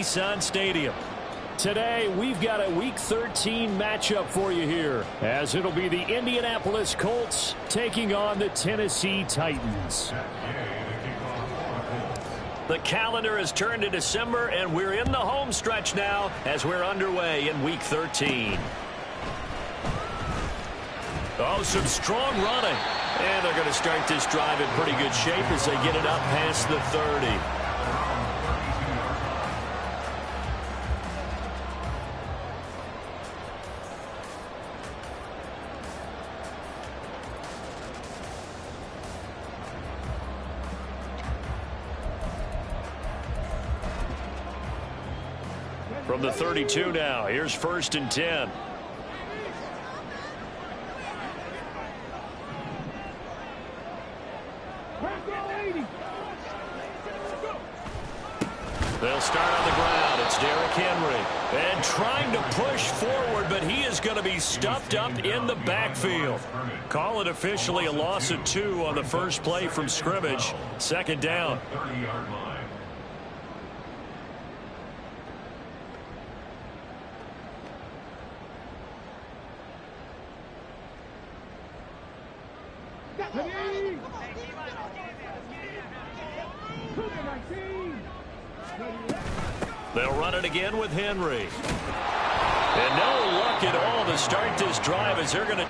Sun Stadium. Today, we've got a Week 13 matchup for you here, as it'll be the Indianapolis Colts taking on the Tennessee Titans. The calendar has turned to December, and we're in the home stretch now as we're underway in Week 13. Oh, some strong running. And they're going to start this drive in pretty good shape as they get it up past the 30. From the 32 now, here's 1st and 10. They'll start on the ground. It's Derrick Henry. And trying to push forward, but he is going to be stuffed up in the backfield. Call it officially a loss of 2 on the first play from scrimmage. 2nd down. They'll run it again with Henry. And no luck at all to start this drive as they're going to...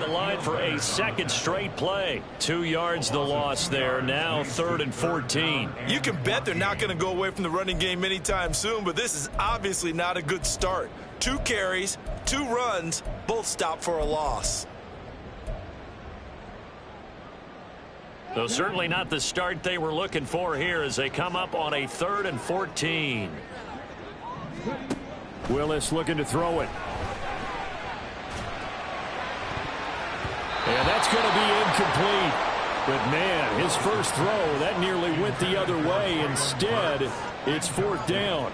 The line for a 2nd straight play. 2 yards the loss there. Now 3rd and 14. You can bet they're not going to go away from the running game anytime soon, but this is obviously not a good start. 2 carries, 2 runs, both stopped for a loss. So certainly not the start they were looking for here as they come up on a 3rd and 14. Willis looking to throw it. And that's going to be incomplete. But, man, his first throw, that nearly went the other way. Instead, it's 4th down.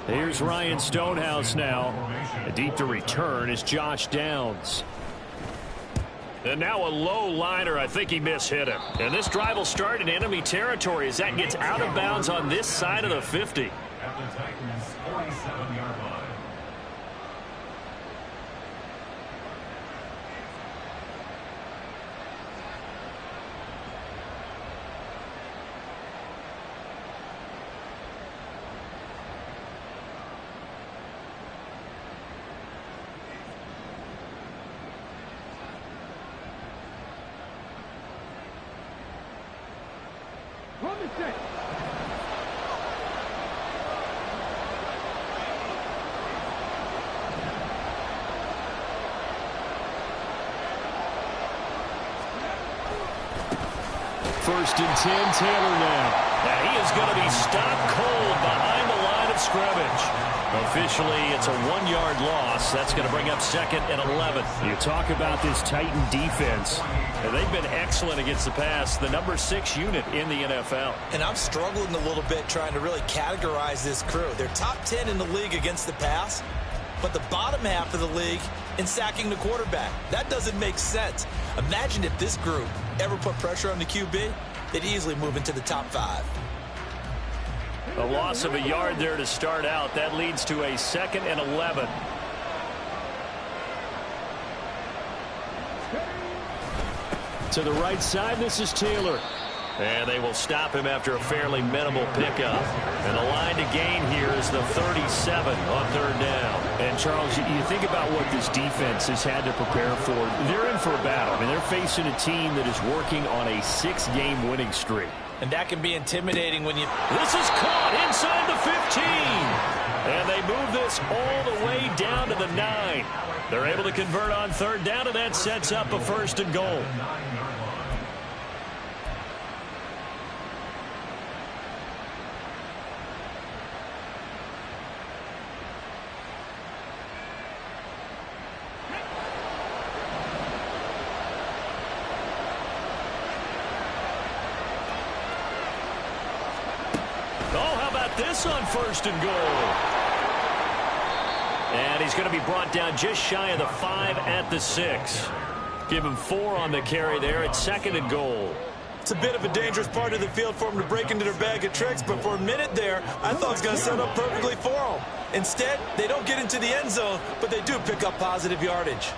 Here's Ryan Stonehouse now. Deep to return is Josh Downs. And now a low liner. I think he mishit him. And this drive will start in enemy territory as that gets out of bounds on this side of the 50. At the Titans' 47-yard line. First and 10, Taylor now. Now he is going to be stopped cold behind the line of scrimmage. Officially, it's a 1-yard loss. That's going to bring up 2nd and 11. You talk about this Titan defense. They've been excellent against the pass, the number 6 unit in the NFL. And I'm struggling a little bit trying to really categorize this crew. They're top 10 in the league against the pass, but the bottom half of the league in sacking the quarterback. That doesn't make sense. Imagine if this group ever put pressure on the QB, they'd easily move into the top 5. A loss of a yard there to start out. That leads to a 2nd and 11. To the right side, this is Taylor. And they will stop him after a fairly minimal pickup. And the line to gain here is the 37 on 3rd down. And, Charles, you think about what this defense has had to prepare for. They're in for a battle. I mean, they're facing a team that is working on a 6-game winning streak. And that can be intimidating when you... This is caught inside the 15. And they move this all the way down to the 9. They're able to convert on 3rd down, and that sets up a 1st and goal. this on 1st and goal. And he's going to be brought down just shy of the 5 at the 6. Give him 4 on the carry there at 2nd and goal. It's a bit of a dangerous part of the field for them to break into their bag of tricks, but for a minute there, I thought it was going to set up perfectly for them. Instead, they don't get into the end zone, but they do pick up positive yardage.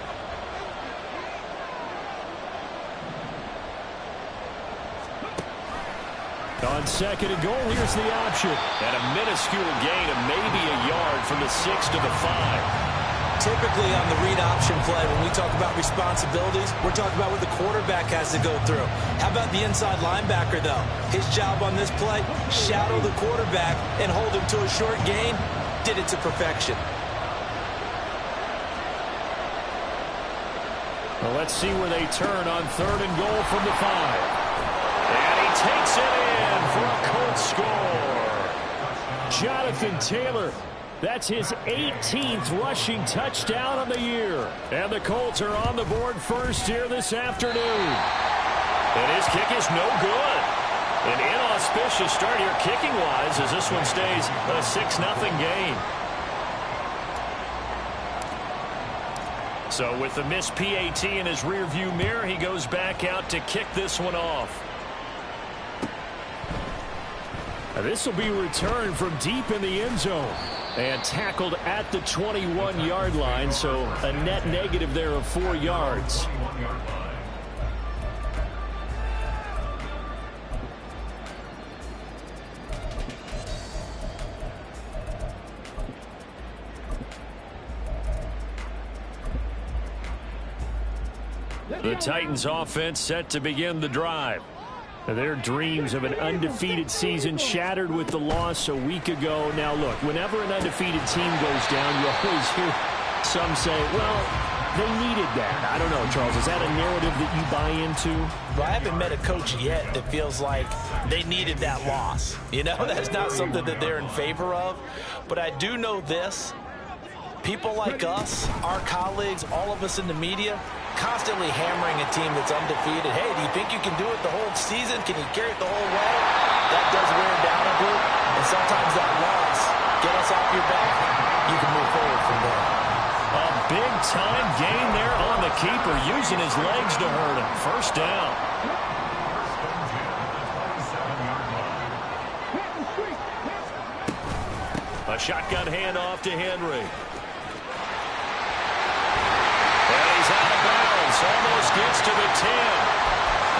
On 2nd and goal, here's the option. And a minuscule gain of maybe a yard from the 6 to the 5. Typically on the read option play, when we talk about responsibilities, we're talking about what the quarterback has to go through. How about the inside linebacker, though? His job on this play, shadow the quarterback and hold him to a short gain. Did it to perfection. Well, let's see where they turn on 3rd and goal from the 5. And he takes it in for a Colts score. Jonathan Taylor. That's his 18th rushing touchdown of the year. And the Colts are on the board first here this afternoon. And his kick is no good. An inauspicious start here kicking-wise as this one stays a 6-0 game. So with the missed PAT in his rearview mirror, he goes back out to kick this one off. Now this will be returned from deep in the end zone. And tackled at the 21-yard line, so a net negative there of 4 yards. The Titans offense set to begin the drive. Their dreams of an undefeated season shattered with the loss a week ago. Now, look, whenever an undefeated team goes down, you always hear some say, well, they needed that. I don't know, Charles. Is that a narrative that you buy into? Well, I haven't met a coach yet that feels like they needed that loss. You know, that's not something that they're in favor of. But I do know this. People like us, our colleagues, all of us in the media, constantly hammering a team that's undefeated. Hey, do you think you can do it the whole season? Can you carry it the whole way? That does wear down a bit. And sometimes that loss, get us off your back, you can move forward from there. A big-time gain there on the keeper, using his legs to hurt him. First down. A shotgun handoff to Henry. Out of bounds, almost gets to the 10.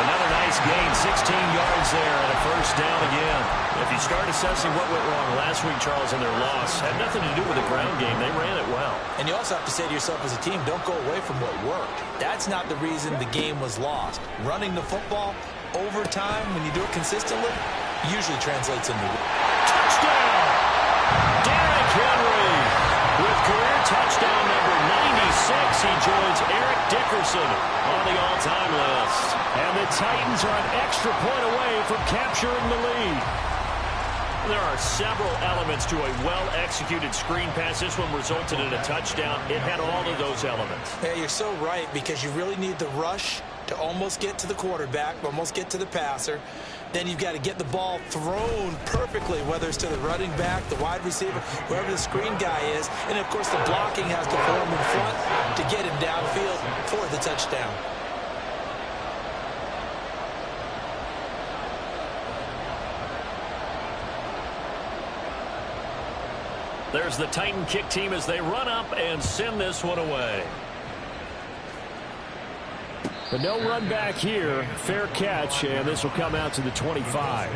Another nice gain, 16 yards there, and a first down again. If you start assessing what went wrong last week, Charles, in their loss, had nothing to do with the ground game. They ran it well. And you also have to say to yourself as a team, don't go away from what worked. That's not the reason the game was lost. Running the football over time, when you do it consistently, usually translates into touchdown. Derrick Henry with career touchdown number 96. He joins Eric Dickerson on the all-time list. And the Titans are an extra point away from capturing the lead. There are several elements to a well-executed screen pass. This one resulted in a touchdown. It had all of those elements. Yeah, you're so right, because you really need the rush to almost get to the quarterback, almost get to the passer. Then you've got to get the ball thrown perfectly, whether it's to the running back, the wide receiver, wherever the screen guy is. And, of course, the blocking has to form in front to get him downfield for the touchdown. There's the Titan kick team as they run up and send this one away. But no run back here. Fair catch, and this will come out to the 25.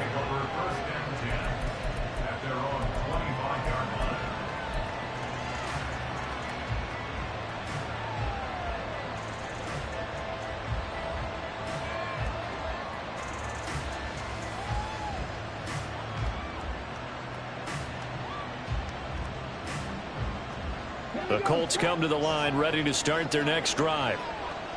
The Colts come to the line, ready to start their next drive.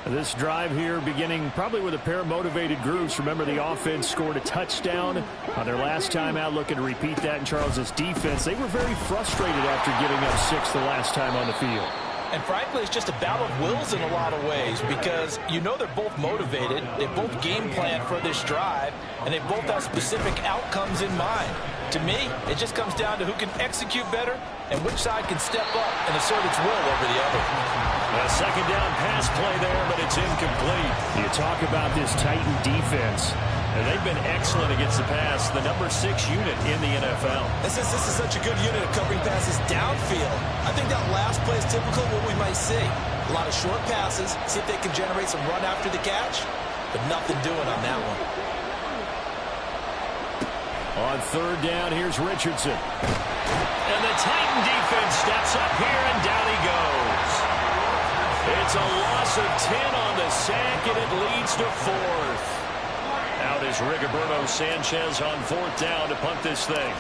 This drive here beginning probably with a pair of motivated groups. Remember, the offense scored a touchdown on their last time out, looking to repeat that in Charles's defense. They were very frustrated after giving up 6 the last time on the field. And frankly, it's just a battle of wills in a lot of ways, because you know they're both motivated, they both game plan for this drive, and they both have specific outcomes in mind. To me, it just comes down to who can execute better and which side can step up and assert its will over the other. A second down pass play there, but it's incomplete. You talk about this Titan defense, and they've been excellent against the pass, the number 6 unit in the NFL. And since this is such a good unit of covering passes downfield, I think that last play is typical of what we might see. A lot of short passes, see if they can generate some run after the catch, but nothing doing on that one. On third down, here's Richardson. And the Titan defense steps up here, and down he goes. It's a loss of 10 on the sack, and it leads to 4th. Out is Rigoberto Sanchez on 4th down to punt this thing.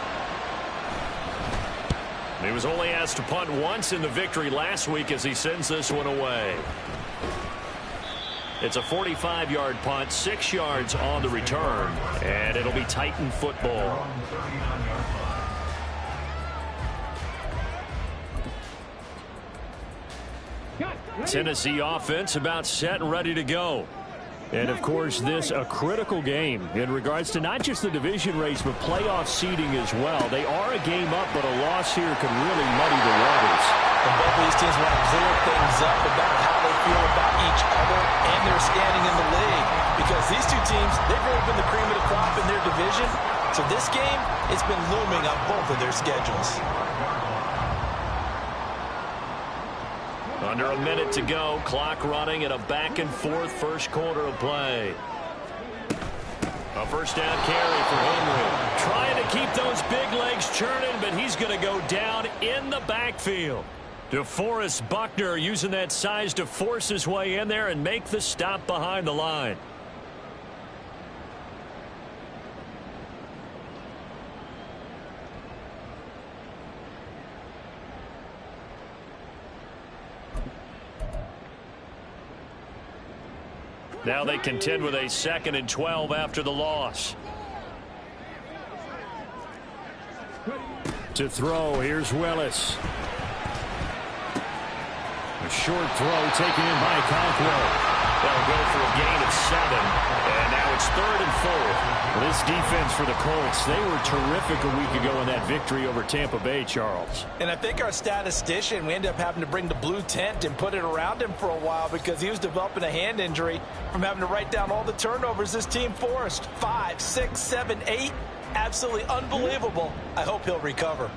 He was only asked to punt once in the victory last week as he sends this one away. It's a 45-yard punt, 6 yards on the return, and it'll be Titan football. Tennessee offense about set and ready to go. And, of course, this a critical game in regards to not just the division race, but playoff seeding as well. They are a game up, but a loss here could really muddy the waters. And both of these teams want to clear things up about how they feel about each other and their standing in the league. Because these two teams, they've really been the cream of the crop in their division. So this game, it's been looming on both of their schedules. Under a minute to go, clock running at a back-and-forth first quarter of play. A first down carry for Henry. Trying to keep those big legs churning, but he's going to go down in the backfield. DeForest Buckner using that size to force his way in there and make the stop behind the line. Now they contend with a 2nd and 12 after the loss. To throw, here's Willis. A short throw taken in by Conquo. They'll go for a gain of 7. And now it's 3rd and 4. This defense for the Colts, they were terrific a week ago in that victory over Tampa Bay, Charles. And I think our statistician, we ended up having to bring the blue tent and put it around him for a while because he was developing a hand injury from having to write down all the turnovers this team forced. 5, 6, 7, 8. Absolutely unbelievable. I hope he'll recover.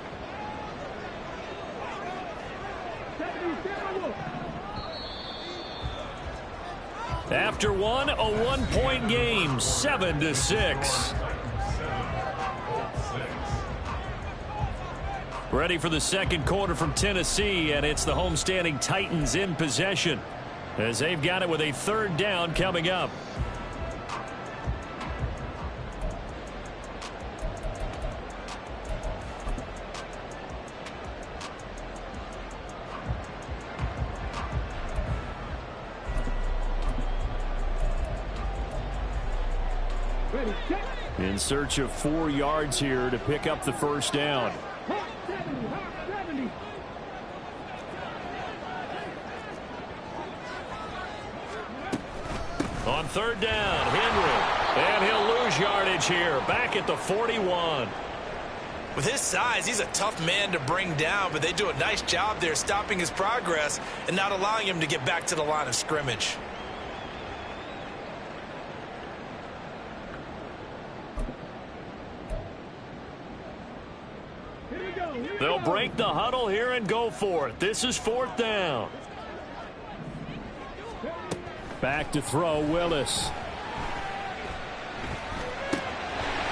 After one, a 1-point game, 7-6. Ready for the second quarter from Tennessee, and it's the homestanding Titans in possession as they've got it with a 3rd down coming up. In search of 4 yards here to pick up the first down. On 3rd down, Henry. And he'll lose yardage here, back at the 41. With his size, he's a tough man to bring down, but they do a nice job there stopping his progress and not allowing him to get back to the line of scrimmage. They'll break the huddle here and go for it. This is 4th down. Back to throw, Willis.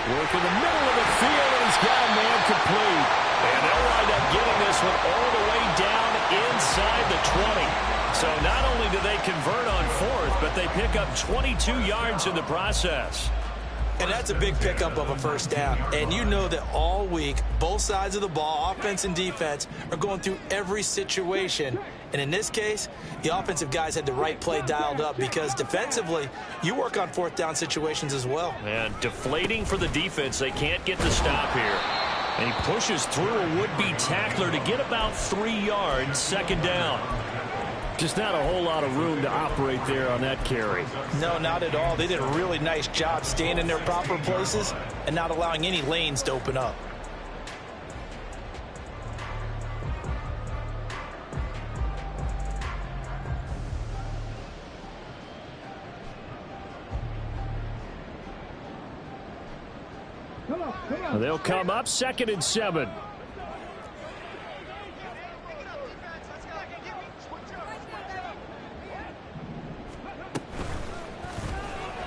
Work in the middle of the field, and he's got a man complete. And they'll wind up getting this one all the way down inside the 20. So not only do they convert on 4th, but they pick up 22 yards in the process. And that's a big pickup of a first down. And you know that all week, both sides of the ball, offense and defense, are going through every situation. And in this case, the offensive guys had the right play dialed up because defensively, you work on 4th down situations as well. And deflating for the defense. They can't get the stop here. And he pushes through a would-be tackler to get about 3 yards, 2nd down. Just not a whole lot of room to operate there on that carry. No, not at all. They did a really nice job staying in their proper places and not allowing any lanes to open up. They'll come up 2nd and 7.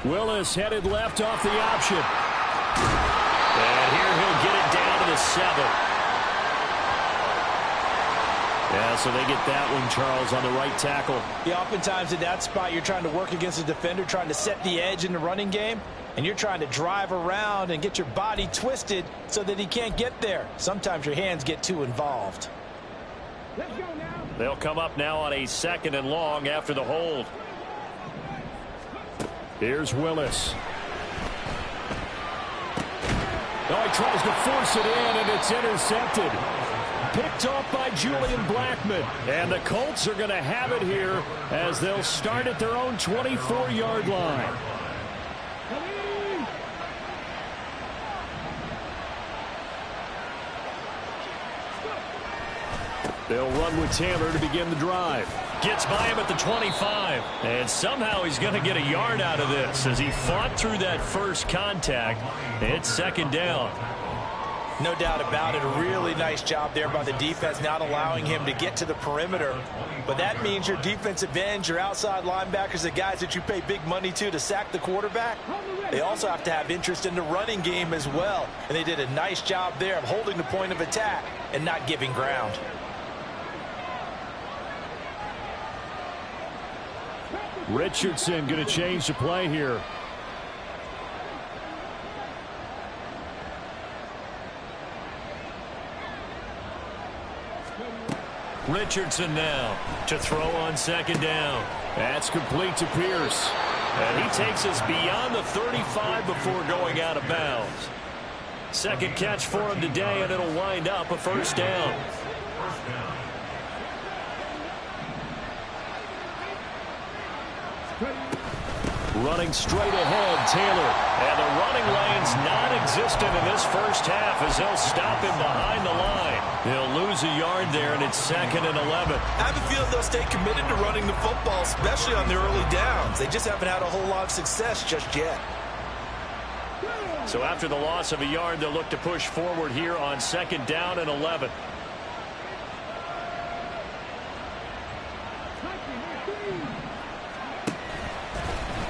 Willis headed left off the option. And here he'll get it down to the 7. Yeah, so they get that one, Charles, on the right tackle. Yeah, oftentimes in that spot, you're trying to work against a defender, trying to set the edge in the running game, and you're trying to drive around and get your body twisted so that he can't get there. Sometimes your hands get too involved. They'll come up now on a 2nd and long after the hold. Here's Willis. Oh, he tries to force it in, and it's intercepted. Picked off by Julian Blackman. And the Colts are going to have it here as they'll start at their own 24-yard line. They'll run with Taylor to begin the drive. Gets by him at the 25. And somehow he's going to get a yard out of this as he fought through that first contact. It's 2nd down. No doubt about it. A really nice job there by the defense, not allowing him to get to the perimeter. But that means your defensive ends, your outside linebackers, the guys that you pay big money to sack the quarterback, they also have to have interest in the running game as well. And they did a nice job there of holding the point of attack and not giving ground. Richardson going to change the play here. Richardson now to throw on 2nd down. That's complete to Pierce. And he takes us beyond the 35 before going out of bounds. 2nd catch for him today, and it'll wind up a 1st down. Running straight ahead, Taylor. And the running lane's non-existent in this first half as they'll stop him behind the line. They'll lose a yard there, and it's 2nd and 11. I have a feeling they'll stay committed to running the football, especially on the early downs. They just haven't had a whole lot of success just yet. So after the loss of a yard, they'll look to push forward here on 2nd down and 11.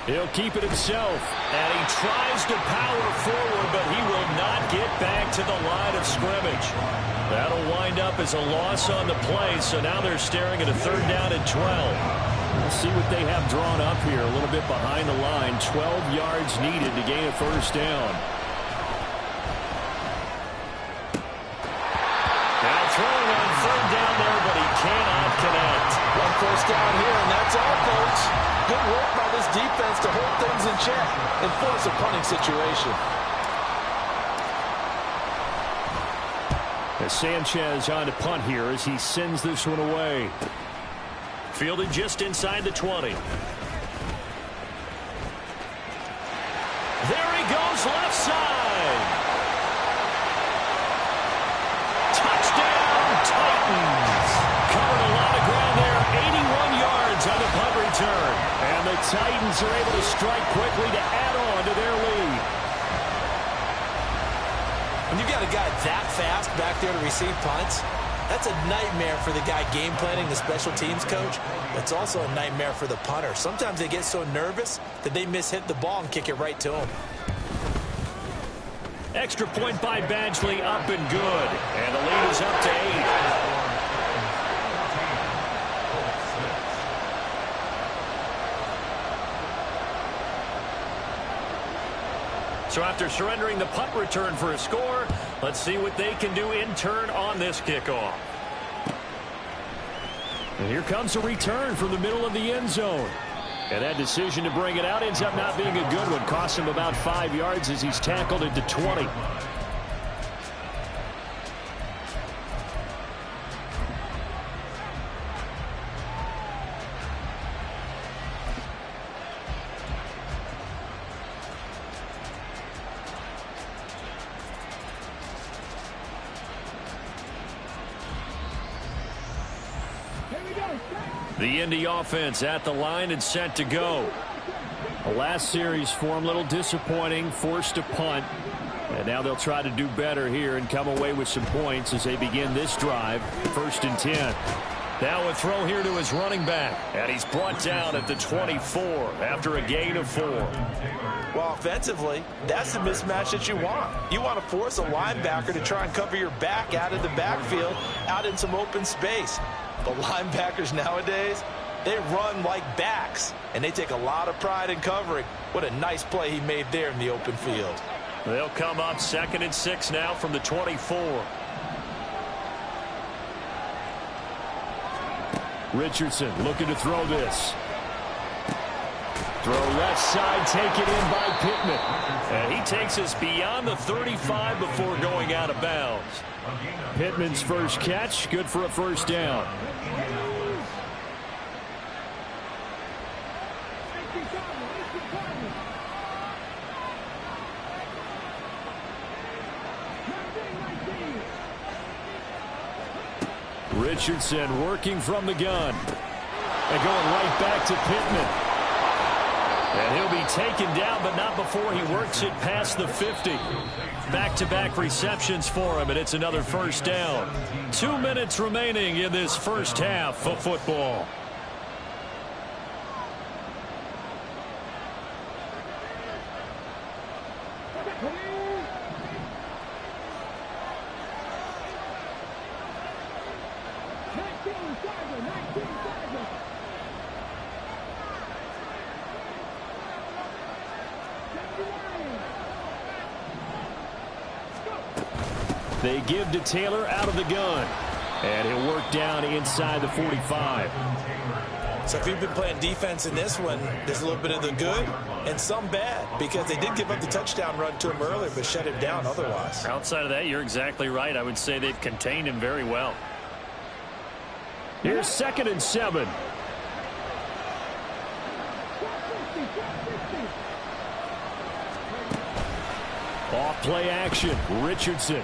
He'll keep it himself, and he tries to power forward, but he will not get back to the line of scrimmage. That'll wind up as a loss on the play, so now they're staring at a 3rd down and 12. We'll see what they have drawn up here, a little bit behind the line. 12 yards needed to gain a 1st down. Now throwing on 3rd down there, but he cannot connect. 1 down here, and that's all, folks. Good work by this defense to hold things in check and force a punting situation. As Sanchez on to punt here as he sends this one away. Fielded just inside the 20. There he goes, left side. Touchdown, Titans. Covered a lot of ground there, 81 yards on the punt return. And the Titans are able to strike quickly to add on to their lead. When you've got a guy that fast back there to receive punts, that's a nightmare for the guy game planning, the special teams coach. It's also a nightmare for the punter. Sometimes they get so nervous that they hit the ball and kick it right to him. Extra point by Badgley, up and good. And the lead is up to 8. So after surrendering the punt return for a score, let's see what they can do in turn on this kickoff. And here comes a return from the middle of the end zone. And that decision to bring it out ends up not being a good one. Costs him about 5 yards as he's tackled at the 20. The Indy offense at the line and set to go. The last series for him, a little disappointing, forced to punt. And now they'll try to do better here and come away with some points as they begin this drive. 1st and 10. Now a throw here to his running back. And he's brought down at the 24 after a gain of 4. Well, offensively, that's the mismatch that you want. You want to force a linebacker to try and cover your back out of the backfield, out in some open space. But linebackers nowadays, they run like backs, and they take a lot of pride in covering. What a nice play he made there in the open field. They'll come up 2nd and 6 now from the 24. Richardson looking to throw this. Throw left side, taken in by Pittman. And he takes us beyond the 35 before going out of bounds. Pittman's first catch, good for a 1st down. Richardson working from the gun. And going right back to Pittman. And he'll be taken down, but not before he works it past the 50. Back-to-back receptions for him, and it's another 1st down. 2 minutes remaining in this first half of football. They give to Taylor out of the gun. And he'll work down inside the 45. So if you've been playing defense in this one, there's a little bit of the good and some bad, because they did give up the touchdown run to him earlier, but shut him down otherwise. Outside of that, you're exactly right. I would say they've contained him very well. Here's 2nd and 7. Off play action. Richardson.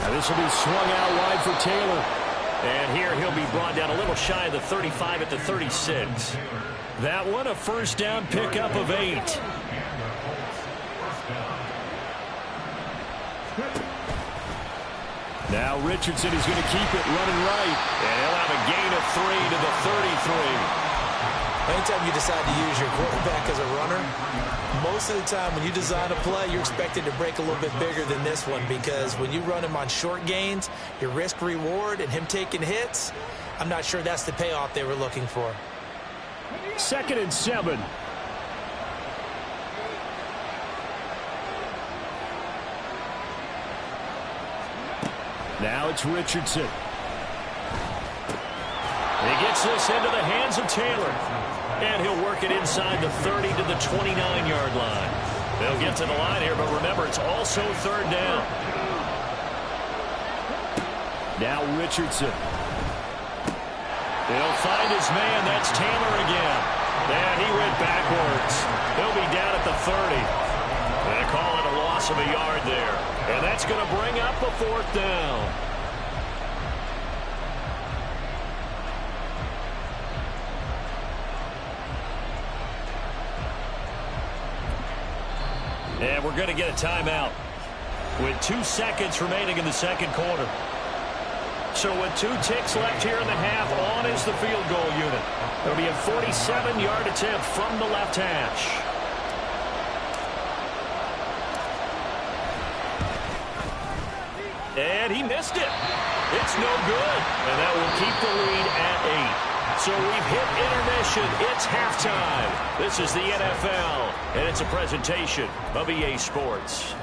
Now this will be swung out wide for Taylor. And here he'll be brought down a little shy of the 35 at the 36. That one a 1st down pickup of 8. Now Richardson is going to keep it running right. And he'll have a gain of 3 to the 33. Anytime you decide to use your quarterback as a runner, most of the time when you design a play, you're expected to break a little bit bigger than this one, because when you run him on short gains, your risk reward and him taking hits, I'm not sure that's the payoff they were looking for. 2nd and 7. Now it's Richardson. He gets this into the hands of Taylor. And he'll work it inside the 30 to the 29-yard line. They'll get to the line here, but remember, it's also 3rd down. Now Richardson. He'll find his man. That's Taylor again. And he went backwards. He'll be down at the 30. They call it a loss of a yard there. And that's going to bring up a 4th down. And we're going to get a timeout with 2 seconds remaining in the 2nd quarter. So with 2 ticks left here in the half, on is the field goal unit. It'll be a 47-yard attempt from the left hash. And he missed it. It's no good. And that will keep the lead at 8. So we've hit intermission. It's halftime. This is the NFL, and it's a presentation of EA Sports.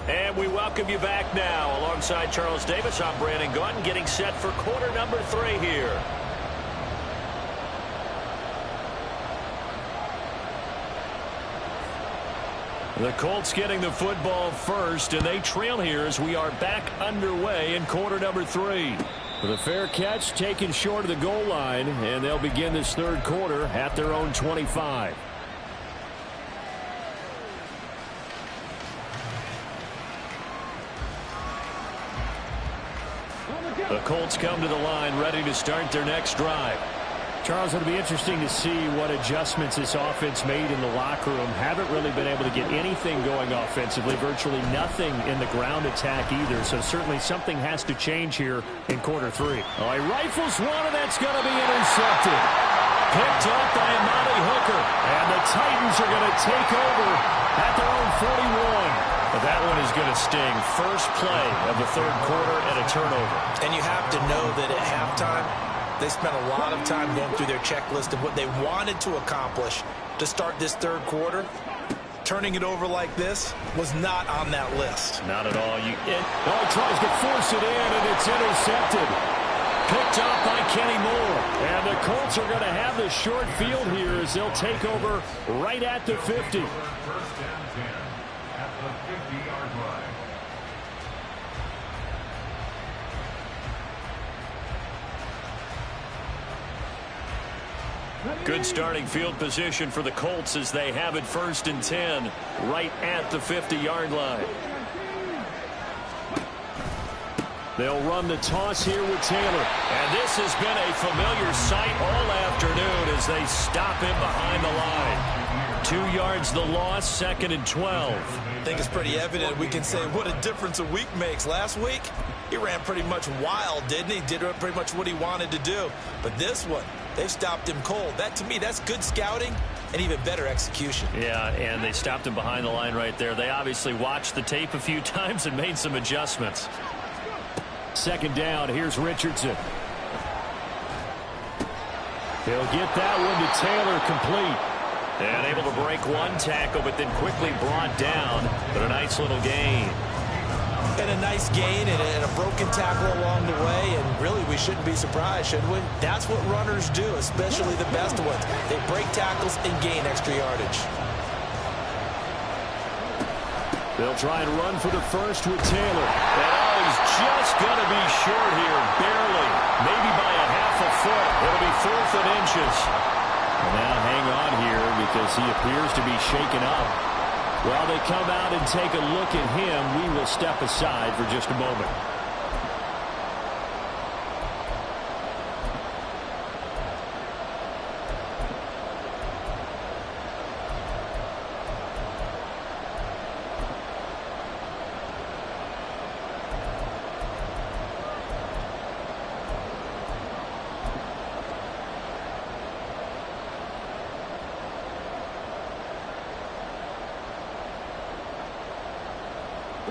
And we welcome you back now. Alongside Charles Davis, I'm Brandon Gaudin, getting set for quarter number 3 here. The Colts getting the football first, and they trail here as we are back underway in quarter number 3. With a fair catch taken short of the goal line, and they'll begin this 3rd quarter at their own 25. The Colts come to the line ready to start their next drive. Charles, it'll be interesting to see what adjustments this offense made in the locker room. Haven't really been able to get anything going offensively, virtually nothing in the ground attack either. So certainly something has to change here in quarter three. Oh, he rifles one, and that's going to be intercepted. Picked up by Amani Hooker. And the Titans are going to take over at their own 41. But that one is going to sting. First play of the third quarter and a turnover. And you have to know that at halftime, they spent a lot of time going through their checklist of what they wanted to accomplish to start this third quarter. Turning it over like this was not on that list. Not at all. He tries to force it in, and it's intercepted. Picked up by Kenny Moore. And the Colts are going to have the short field here as they'll take over right at the 50. First and 10 at the 50-yard line. Good starting field position for the Colts as they have it first and 10 right at the 50-yard line. They'll run the toss here with Taylor. And this has been a familiar sight all afternoon as they stop him behind the line. 2 yards the loss, second and 12. I think it's pretty evident. We can say what a difference a week makes. Last week, he ran pretty much wild, didn't he? Did pretty much what he wanted to do. But this one, they've stopped him cold. That, to me, that's good scouting and even better execution. Yeah, and they stopped him behind the line right there. They obviously watched the tape a few times and made some adjustments. Second down, here's Richardson. He'll get that one to Taylor, complete. And able to break one tackle, but then quickly brought down. But a nice little gain. And a nice gain and a broken tackle along the way. And really, we shouldn't be surprised, should we? That's what runners do, especially the best ones. They break tackles and gain extra yardage. They'll try and run for the first with Taylor. And he's just going to be short here, barely. Maybe by a half a foot. It'll be 4th and inches. And now hang on here because he appears to be shaken up. While they come out and take a look at him, we will step aside for just a moment.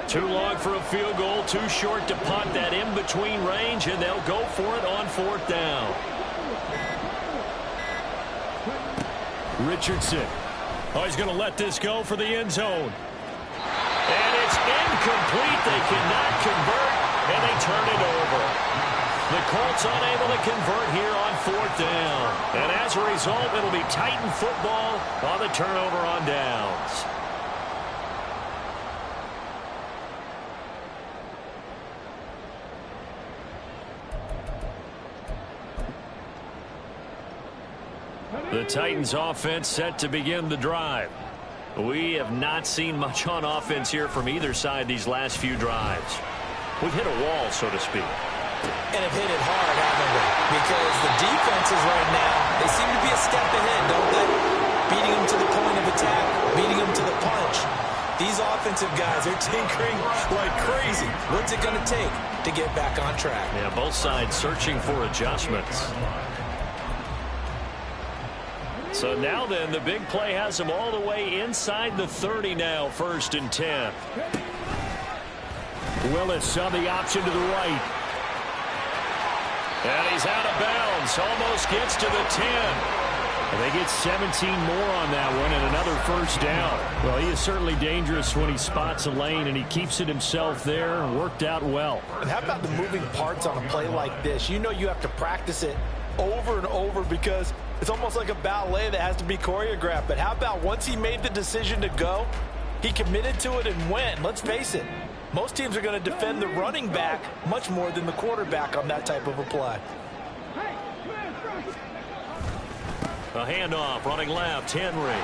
Too long for a field goal, too short to punt. That in-between range, and they'll go for it on 4th down. Richardson. Oh, he's going to let this go for the end zone. And it's incomplete. They cannot convert, and they turn it over. The Colts unable to convert here on 4th down. And as a result, it'll be Titan football on the turnover on downs. The Titans offense set to begin the drive. We have not seen much on offense here from either side these last few drives. We've hit a wall, so to speak. And have hit it hard, haven't we? Because the defenses right now, they seem to be a step ahead, don't they? Beating them to the point of attack, beating them to the punch. These offensive guys are tinkering like crazy. What's it going to take to get back on track? Yeah, both sides searching for adjustments. So now then, the big play has him all the way inside the 30 now, 1st and 10. Willis on the option to the right. And he's out of bounds, almost gets to the 10. And they get 17 more on that one and another 1st down. Well, he is certainly dangerous when he spots a lane, and he keeps it himself there. Worked out well. And how about the moving parts on a play like this? You know you have to practice it over and over because it's almost like a ballet that has to be choreographed. But how about once he made the decision to go, he committed to it and went. Let's face it, most teams are going to defend the running back much more than the quarterback on that type of a play. A handoff, running left, Henry.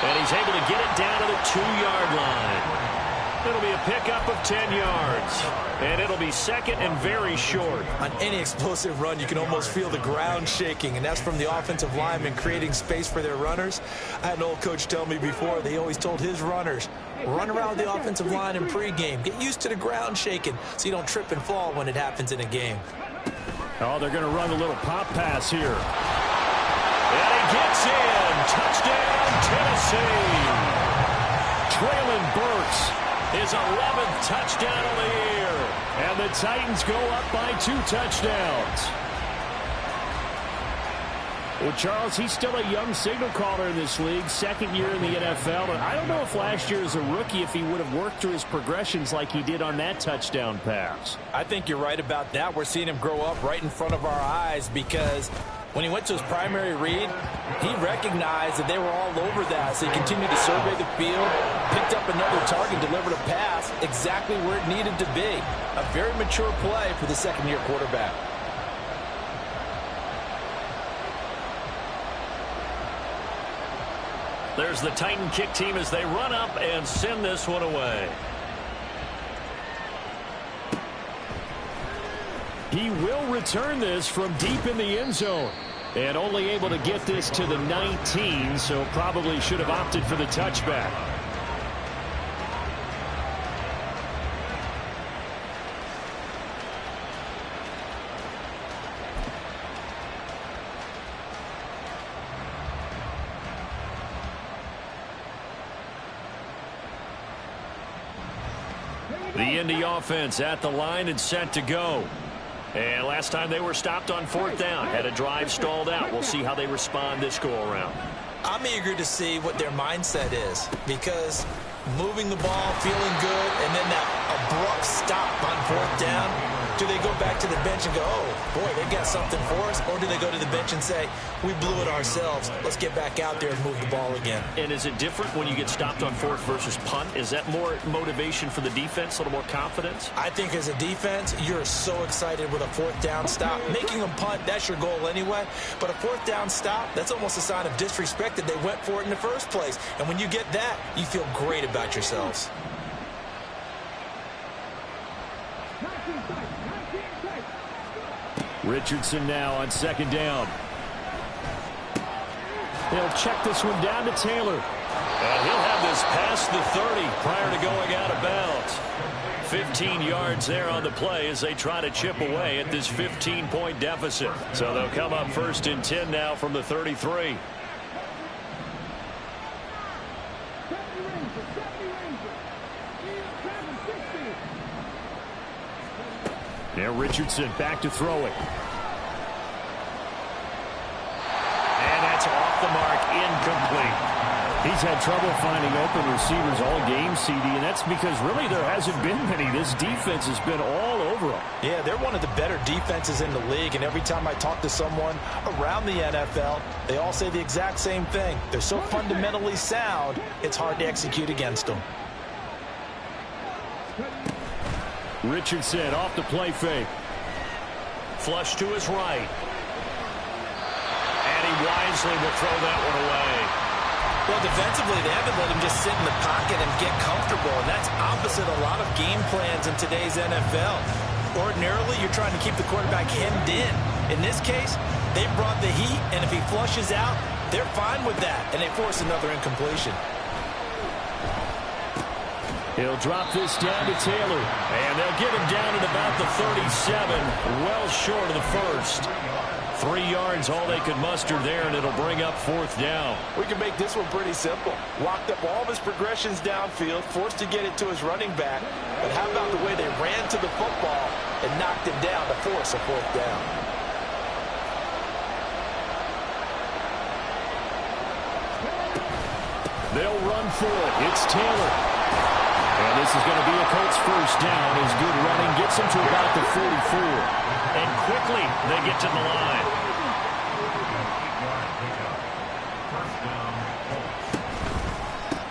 And he's able to get it down to the 2-yard line. And it'll be a pickup of 10 yards. And it'll be second and very short. On any explosive run, you can almost feel the ground shaking, and that's from the offensive linemen creating space for their runners. I had an old coach tell me before, they always told his runners, run around the offensive line in pregame. Get used to the ground shaking so you don't trip and fall when it happens in a game. Oh, they're going to run a little pop pass here. And he gets in. Touchdown, Tennessee. Traylon Burks, his 11th touchdown of the year. And the Titans go up by 2 touchdowns. Well, Charles, he's still a young signal caller in this league, second year in the NFL. And I don't know if last year as a rookie, if he would have worked through his progressions like he did on that touchdown pass. I think you're right about that. We're seeing him grow up right in front of our eyes because when he went to his primary read, he recognized that they were all over that. So he continued to survey the field, picked up another target, delivered a pass exactly where it needed to be. A very mature play for the second-year quarterback. There's the Titan kick team as they run up and send this one away. He will return this from deep in the end zone. And only able to get this to the 19, so probably should have opted for the touchback. The Indy offense at the line and set to go. And last time they were stopped on 4th down, had a drive stalled out. We'll see how they respond this go-around. I'm eager to see what their mindset is because moving the ball, feeling good, and then that abrupt stop on 4th down, do they go back to the bench and go, oh, boy, they got something for us? Or do they go to the bench and say, we blew it ourselves. Let's get back out there and move the ball again. And is it different when you get stopped on 4th versus punt? Is that more motivation for the defense, a little more confidence? I think as a defense, you're so excited with a 4th down stop. Making them punt, that's your goal anyway. But a 4th down stop, that's almost a sign of disrespect that they went for it in the first place. And when you get that, you feel great about yourselves. Richardson now on 2nd down. They'll check this one down to Taylor. And he'll have this past the 30 prior to going out of bounds. 15 yards there on the play as they try to chip away at this 15-point deficit. So they'll come up 1st and 10 now from the 33. Now Richardson back to throw it. And that's off the mark, incomplete. He's had trouble finding open receivers all game, CD, and that's because really there hasn't been many. This defense has been all over them. Yeah, they're one of the better defenses in the league, and every time I talk to someone around the NFL, they all say the exact same thing. They're so fundamentally sound, it's hard to execute against them. Richardson off the play fake. Flush to his right. And he wisely will throw that one away. Well, defensively, they haven't let him just sit in the pocket and get comfortable, and that's opposite a lot of game plans in today's NFL. Ordinarily, you're trying to keep the quarterback hemmed in. In this case, they brought the heat, and if he flushes out, they're fine with that, and they force another incompletion. He'll drop this down to Taylor, and they'll get him down at about the 37, well short of the first. 3 yards, all they could muster there, and it'll bring up 4th down. We can make this one pretty simple. Locked up all of his progressions downfield, forced to get it to his running back. But how about the way they ran to the football and knocked him down to force a 4th down? They'll run for it. It's Taylor. And this is going to be a Colts 1st down. His good running gets him to about the 44. And quickly, they get to the line.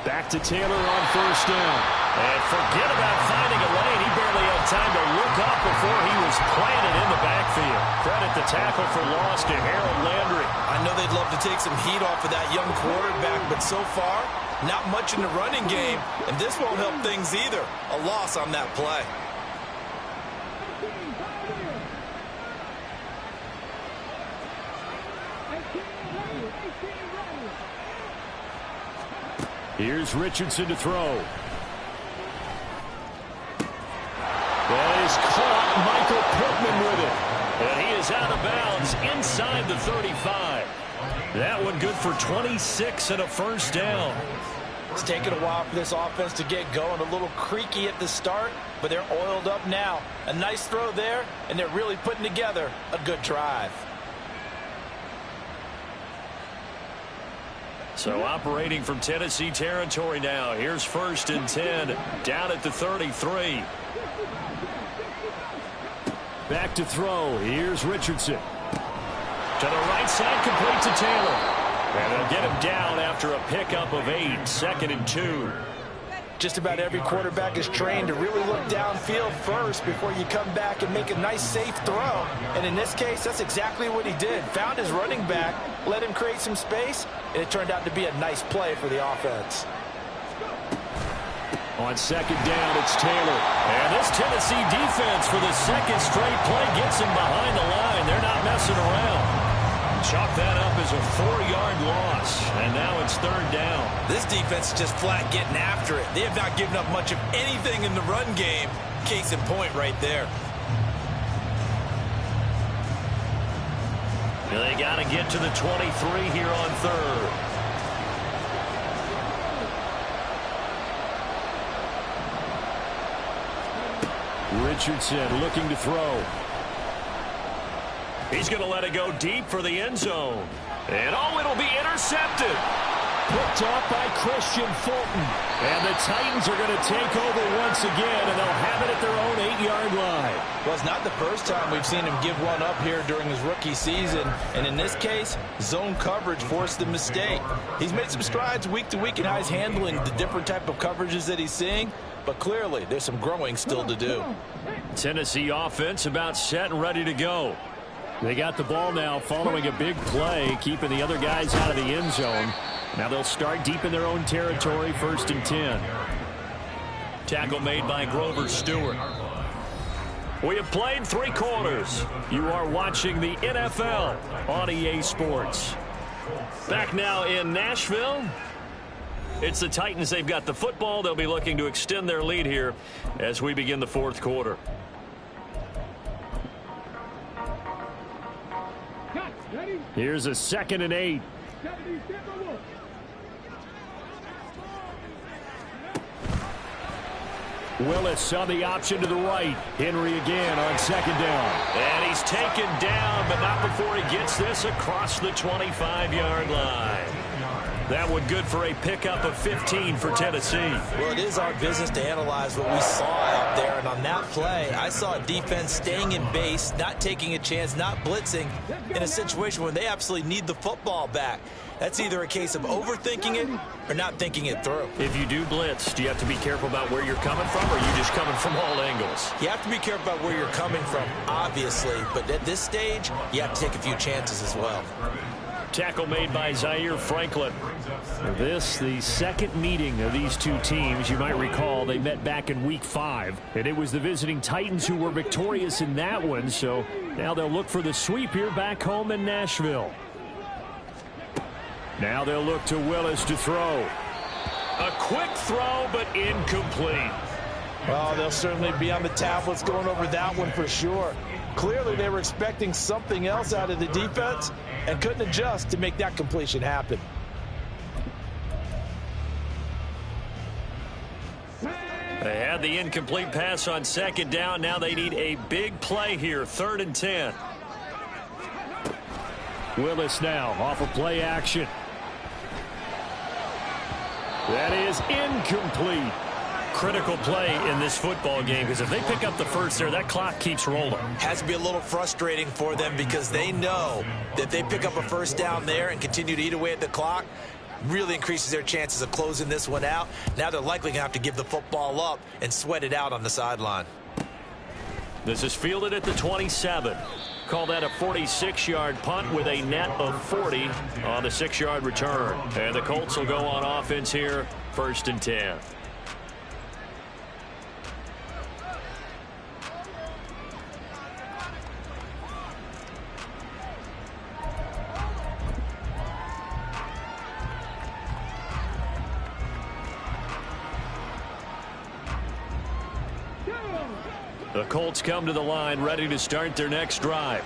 Back to Taylor on 1st down. And forget about finding a lane. He barely had time to look up before he was planted in the backfield. Credit the tackle for loss to Harold Landry. I know they'd love to take some heat off of that young quarterback, but so far, Not much in the running game, and this won't help things either. A loss on that play. Here's Richardson to throw. That is caught. Michael Pittman with it. And he is out of bounds inside the 35. That one good for 26 and a first down. It's taken a while for this offense to get going. A little creaky at the start, but they're oiled up now. A nice throw there, and they're really putting together a good drive. So operating from Tennessee territory now. Here's 1st and 10 down at the 33. Back to throw. Here's Richardson. To the right side, complete to Taylor. And they'll get him down after a pickup of 8. 2nd and 2. Just about every quarterback is trained to really look downfield first before you come back and make a nice, safe throw. And in this case, that's exactly what he did. Found his running back, let him create some space, and it turned out to be a nice play for the offense. On 2nd down, it's Taylor. And this Tennessee defense for the 2nd straight play gets him behind the line. They're not messing around. Chalk that up as a 4-yard loss. And now it's 3rd down. This defense is just flat getting after it. They have not given up much of anything in the run game. Case in point right there. They got to get to the 23 here on 3rd. Richardson looking to throw. He's going to let it go deep for the end zone. And oh, it'll be intercepted. Picked off by Christian Fulton. And the Titans are going to take over once again, and they'll have it at their own 8-yard line. Well, it's not the first time we've seen him give one up here during his rookie season. And in this case, zone coverage forced the mistake. He's made some strides week to week in how he's handling the different type of coverages that he's seeing. But clearly, there's some growing still to do. Tennessee offense about set and ready to go. They got the ball now following a big play, keeping the other guys out of the end zone. Now they'll start deep in their own territory, 1st and 10. Tackle made by Grover Stewart. We have played 3 quarters. You are watching the NFL on EA Sports. Back now in Nashville. It's the Titans. They've got the football. They'll be looking to extend their lead here as we begin the 4th quarter. Here's a 2nd and 8. Willis saw the option to the right. Henry again on 2nd down. And he's taken down, but not before he gets this across the 25-yard line. That one good for a pickup of 15 for Tennessee. Well, it is our business to analyze what we saw out there. And on that play, I saw a defense staying in base, not taking a chance, not blitzing in a situation where they absolutely need the football back. That's either a case of overthinking it or not thinking it through. If you do blitz, do you have to be careful about where you're coming from, or are you just coming from all angles? You have to be careful about where you're coming from, obviously. But at this stage, you have to take a few chances as well. Tackle made by Zaire Franklin. This, the 2nd meeting of these 2 teams. You might recall they met back in week 5. And it was the visiting Titans who were victorious in that one. So now they'll look for the sweep here back home in Nashville. Now they'll look to Willis to throw. A quick throw, but incomplete. Well, they'll certainly be on the tablets going over that one for sure. Clearly, they were expecting something else out of the defense and couldn't adjust to make that completion happen. They had the incomplete pass on 2nd down. Now they need a big play here, 3rd and 10. Willis now off of play action. That is incomplete. Critical play in this football game, because if they pick up the first there, that clock keeps rolling. Has to be a little frustrating for them because they know that if they pick up a first down there and continue to eat away at the clock, really increases their chances of closing this one out. Now they're likely going to have to give the football up and sweat it out on the sideline. This is fielded at the 27. Call that a 46-yard punt with a net of 40 on the 6-yard return. And the Colts will go on offense here, 1st and 10. The Colts come to the line ready to start their next drive.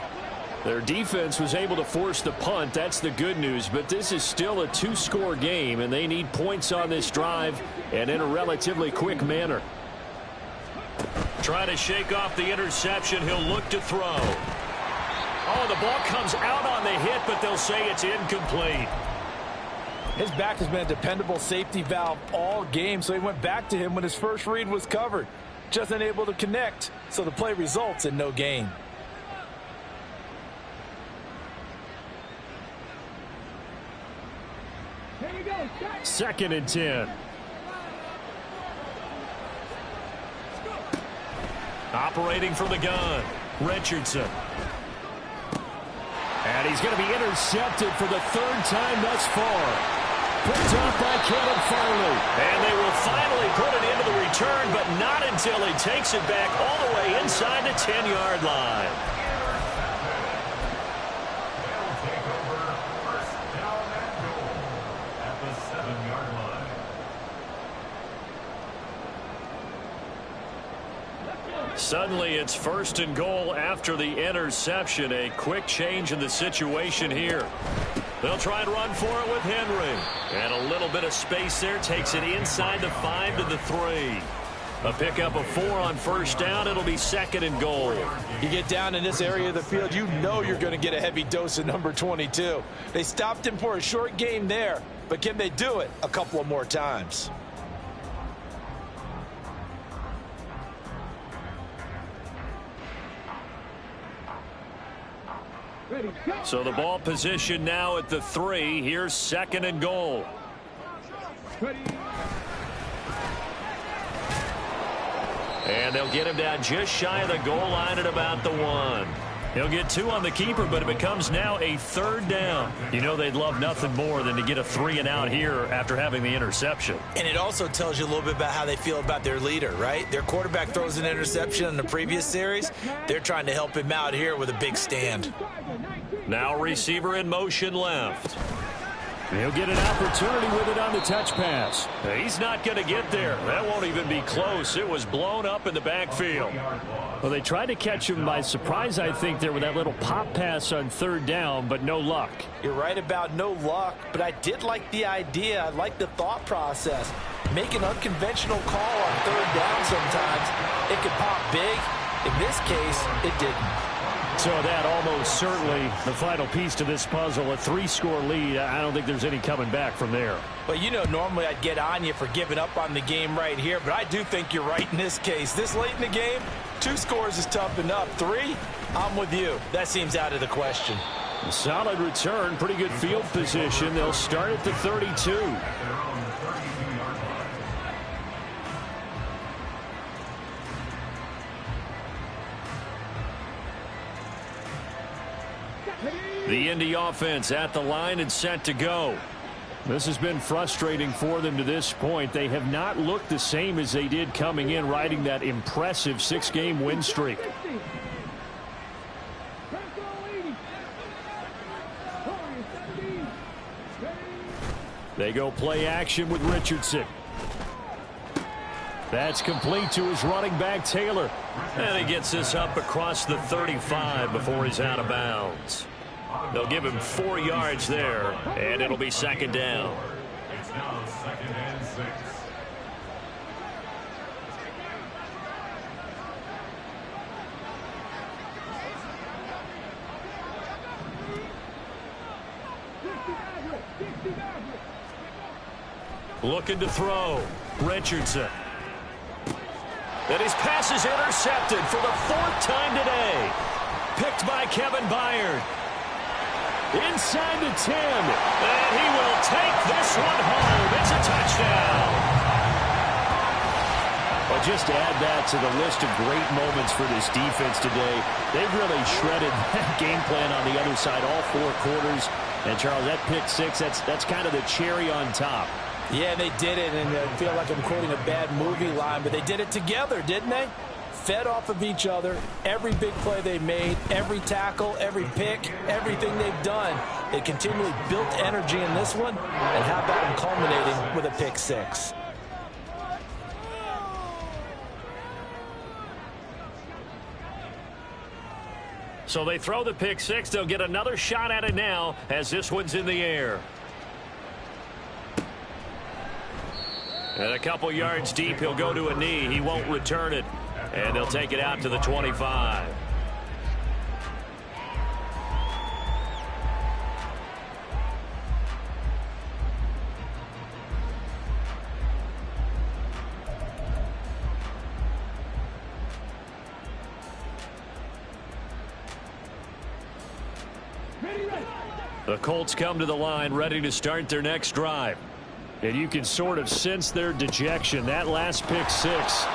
Their defense was able to force the punt. That's the good news. But this is still a 2-score game, and they need points on this drive and in a relatively quick manner. Trying to shake off the interception. He'll look to throw. Oh, the ball comes out on the hit, but they'll say it's incomplete. His back has been a dependable safety valve all game, so he went back to him when his first read was covered. Just unable to connect, so the play results in no gain. Here we go. 2nd and 10. Operating from the gun, Richardson. And he's going to be intercepted for the 3rd time thus far. Picked off by Kevin Farley. And they will finally put it into the return, but not until he takes it back all the way inside the 10-yard line. They'll take over 1st down and goal at the 7-yard line. Suddenly it's 1st and goal after the interception. A quick change in the situation here. They'll try and run for it with Henry. And a little bit of space there. Takes it inside the 5 to the 3. A pickup of 4 on 1st down. It'll be 2nd and goal. You get down in this area of the field, you know you're going to get a heavy dose of number 22. They stopped him for a short game there, but can they do it a couple of more times? So the ball position now at the 3. Here's 2nd and goal. And they'll get him down just shy of the goal line at about the 1. He'll get 2 on the keeper, but it becomes now a 3rd down. You know they'd love nothing more than to get a 3 and out here after having the interception. And it also tells you a little bit about how they feel about their leader, right? Their quarterback throws an interception in the previous series. They're trying to help him out here with a big stand. Now receiver in motion left. He'll get an opportunity with it on the touch pass. He's not going to get there. That won't even be close. It was blown up in the backfield. Well, they tried to catch him by surprise, I think, there with that little pop pass on 3rd down, but no luck. You're right about no luck, but I did like the idea. I like the thought process. Make an unconventional call on 3rd down sometimes. It could pop big. In this case, it didn't. So that almost certainly the final piece to this puzzle, a 3-score lead. I don't think there's any coming back from there. Well, you know, normally I'd get on you for giving up on the game right here, but I do think you're right in this case. This late in the game, 2 scores is tough enough. 3, I'm with you. That seems out of the question. A solid return, pretty good field position. They'll start at the 32. The Indy offense at the line and set to go. This has been frustrating for them to this point. They have not looked the same as they did coming in, riding that impressive 6-game win streak. They go play action with Richardson. That's complete to his running back, Taylor. And he gets this up across the 35 before he's out of bounds. They'll give him 4 yards there, and it'll be 2nd down. It's now 2nd and 6. Looking to throw. Richardson. And his pass is intercepted for the 4th time today. Picked by Kevin Byard. Inside the 10. And he will take this one home. It's a touchdown. Well, just to add that to the list of great moments for this defense today, they've really shredded that game plan on the other side all 4 quarters. And, Charles, that pick 6, that's kind of the cherry on top. Yeah, they did it, and I feel like I'm quoting a bad movie line, but they did it together, didn't they? Fed off of each other, every big play they made, every tackle, every pick, everything they've done. They continually built energy in this one, and how about them culminating with a pick 6? So they throw the pick 6. They'll get another shot at it now as this one's in the air. And a couple yards deep, he'll go to a knee. He won't return it. And they'll take it out to the 25. The Colts come to the line ready to start their next drive. And you can sort of sense their dejection. That last pick 6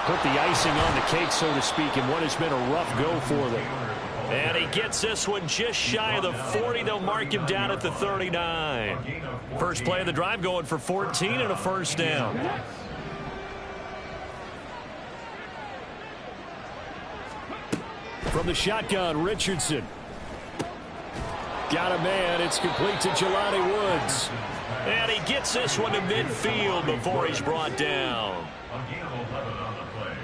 put the icing on the cake, so to speak, in what has been a rough go for them. And he gets this one just shy of the 40. They'll mark him down at the 39. First play of the drive going for 14 and a first down. From the shotgun, Richardson. Got a man. It's complete to Jelani Woods. And he gets this one to midfield before he's brought down. A gain of 11 on the play.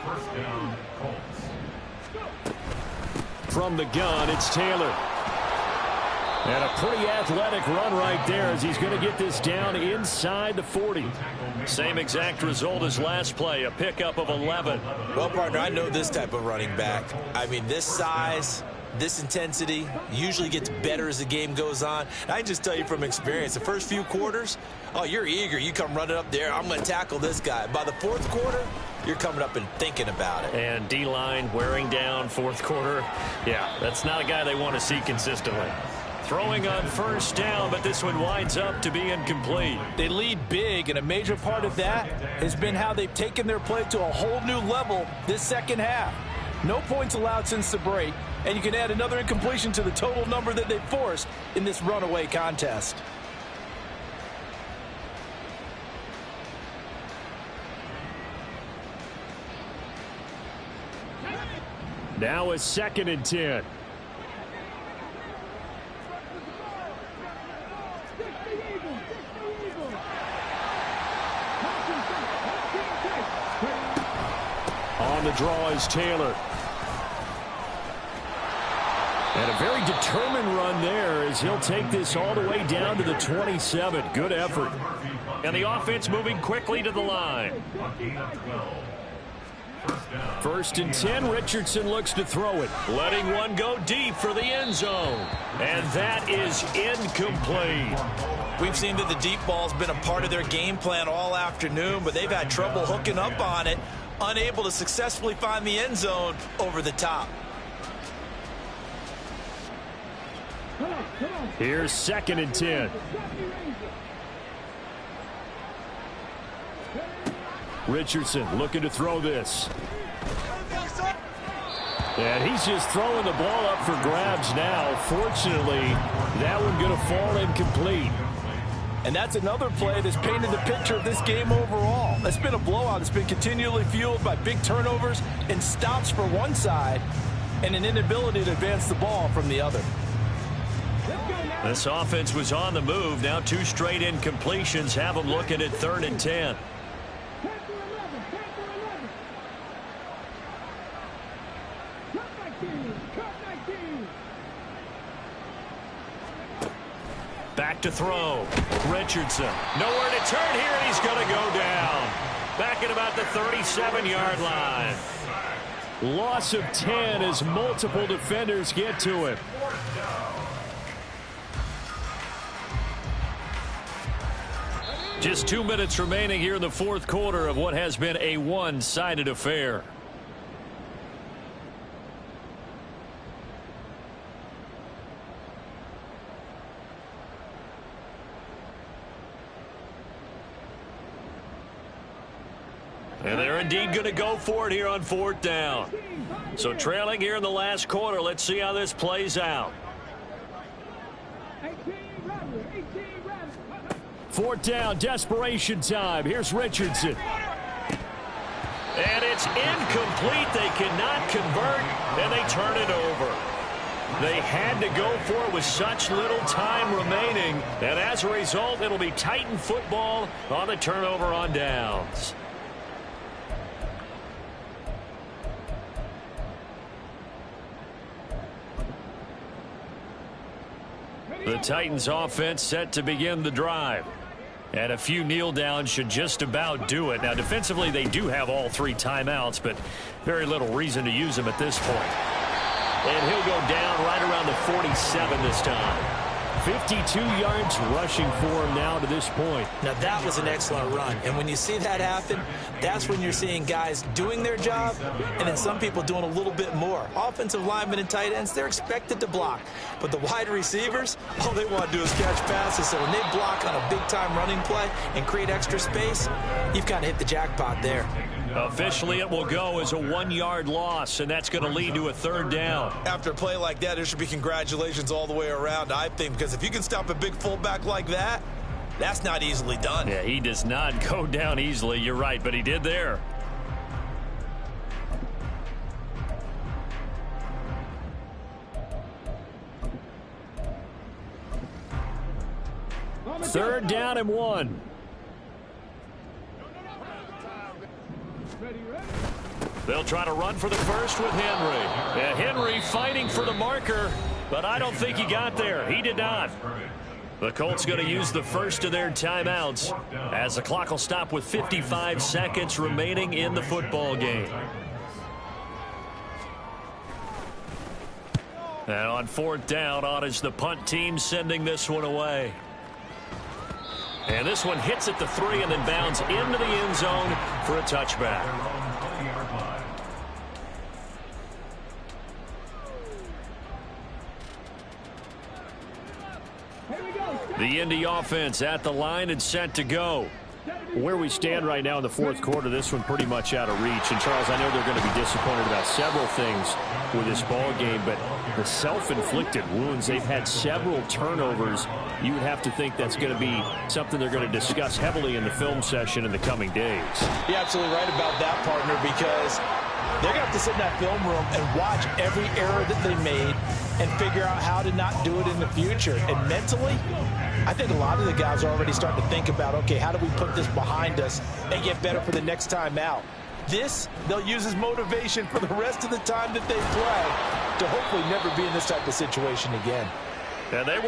First down, Colts. From the gun, it's Taylor. And a pretty athletic run right there as he's going to get this down inside the 40. Same exact result as last play, a pickup of 11. Well, partner, I know this type of running back. I mean, this size, this intensity usually gets better as the game goes on. And I can just tell you from experience, the first few quarters, oh, you're eager. You come running up there, I'm going to tackle this guy. By the fourth quarter, you're coming up and thinking about it. And D-line wearing down fourth quarter. Yeah, that's not a guy they want to see consistently. Throwing on first down, but this one winds up to be incomplete. They lead big, and a major part of that has been how they've taken their play to a whole new level this second half. No points allowed since the break, and you can add another incompletion to the total number that they forced in this runaway contest. Now a 2nd and 10. On the draw is Taylor. And a very determined run there as he'll take this all the way down to the 27. Good effort. And the offense moving quickly to the line. First and 10, Richardson looks to throw it. Letting one go deep for the end zone. And that is incomplete. We've seen that the deep ball's been a part of their game plan all afternoon, but they've had trouble hooking up on it, unable to successfully find the end zone over the top. Here's 2nd and 10. Richardson looking to throw this. And he's just throwing the ball up for grabs now. Fortunately, that one going to fall incomplete. And that's another play that's painted the picture of this game overall. It's been a blowout. It's been continually fueled by big turnovers and stops for one side and an inability to advance the ball from the other. This offense was on the move. Now 2 straight incompletions have them looking at 3rd and 10. Back to throw. Richardson. Nowhere to turn here, and he's going to go down. Back at about the 37-yard line. Loss of 10 as multiple defenders get to him. Just 2 minutes remaining here in the fourth quarter of what has been a one-sided affair. And they're indeed going to go for it here on 4th down. So trailing here in the last quarter. Let's see how this plays out. 4th down, desperation time. Here's Richardson. And it's incomplete. They cannot convert, and they turn it over. They had to go for it with such little time remaining, and as a result, it'll be Titan football on the turnover on downs. The Titans offense set to begin the drive. And a few kneel downs should just about do it. Now, defensively, they do have all 3 timeouts, but very little reason to use them at this point. And he'll go down right around the 47 this time. 52 yards rushing for him now to this point. Now, that was an excellent run. And when you see that happen, that's when you're seeing guys doing their job and then some people doing a little bit more. Offensive linemen and tight ends, they're expected to block. But the wide receivers, all they want to do is catch passes. So when they block on a big-time running play and create extra space, you've kind of hit the jackpot there. Officially, it will go as a 1-yard loss, and that's going to lead to a 3rd down. After a play like that, there should be congratulations all the way around, I think, because if you can stop a big fullback like that, that's not easily done. Yeah, he does not go down easily. You're right, but he did there. Third down and 1. They'll try to run for the first with Henry. And Henry fighting for the marker, but I don't think he got there. He did not. The Colts going to use the first of their timeouts as the clock will stop with 55 seconds remaining in the football game. And on 4th down, on is the punt team sending this one away. And this one hits at the 3 and then bounds into the end zone for a touchback. The Indy offense at the line and set to go. Where we stand right now in the 4th quarter, this one pretty much out of reach. And, Charles, I know they're going to be disappointed about several things with this ball game, but the self-inflicted wounds, they've had several turnovers. You would have to think that's going to be something they're going to discuss heavily in the film session in the coming days. You're absolutely right about that, partner, because they're going to have to sit in that film room and watch every error that they made and figure out how to not do it in the future. And mentally, I think a lot of the guys are already starting to think about, okay, how do we put this behind us and get better for the next time out? This, they'll use as motivation for the rest of the time that they play to hopefully never be in this type of situation again. And they